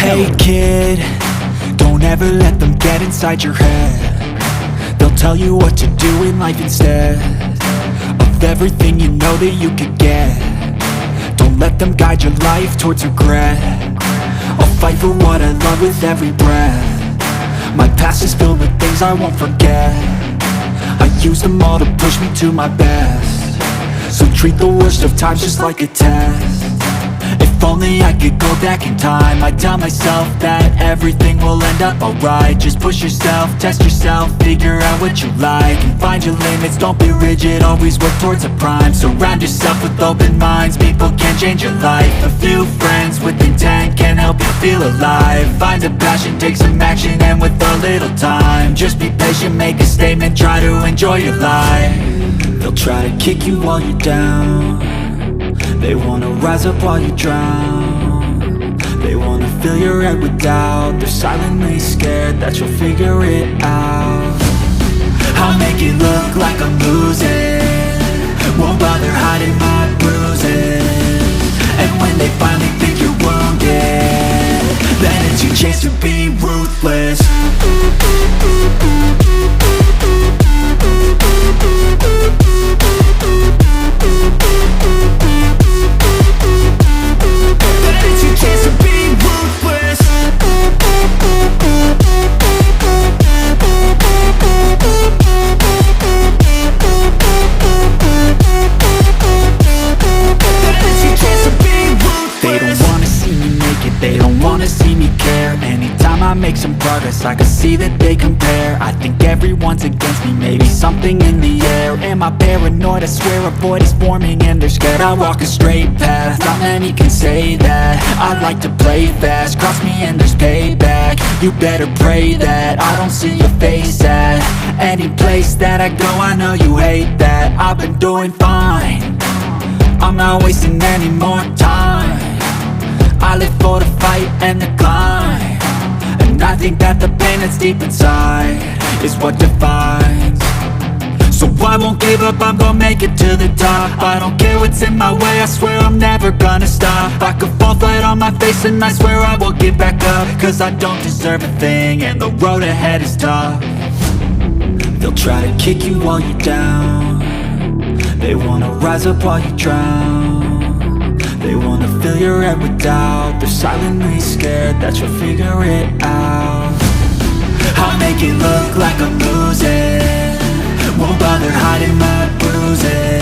Hey kid, don't ever let them get inside your head. They'll tell you what to do in life instead of everything you know that you could get. Don't let them guide your life towards regret. I'll fight for what I love with every breath. My past is filled with things I won't forget. I use them all to push me to my best. So treat the worst of times just like a test. If only I could go back in time, I'd tell myself that everything will end up alright. Just push yourself, test yourself, figure out what you like, and find your limits, don't be rigid, always work towards a prime. Surround yourself with open minds, people can change your life. A few friends with intent can help you feel alive. Find a passion, take some action, and with a little time, just be patient, make a statement, try to enjoy your life. They'll try to kick you while you're down. They wanna rise up while you drown. They wanna fill your head with doubt. They're silently scared that you'll figure it out. I'll make it look like I'm losing, won't bother hiding my bruises. And when they finally think you're wounded, then it's your chance to be ruthless. They don't wanna see me care. Anytime I make some progress, I can see that they compare. I think everyone's against me, maybe something in the air. Am I paranoid? I swear a void is forming and they're scared. I walk a straight path, not many can say that. I like to play fast, cross me and there's payback. You better pray that I don't see your face at any place that I go. I know you hate that. I've been doing fine, I'm not wasting any more time. I live for the fight and the climb, and I think that the pain that's deep inside is what defines. So I won't give up, I'm gonna make it to the top. I don't care what's in my way, I swear I'm never gonna stop. I could fall flat on my face and I swear I will get back up, cause I don't deserve a thing and the road ahead is tough. They'll try to kick you while you're down. They wanna rise up while you drown. They wanna fill your head with doubt. They're silently scared that you'll figure it out. I'll make it look like I'm losing, won't bother hiding my bruises.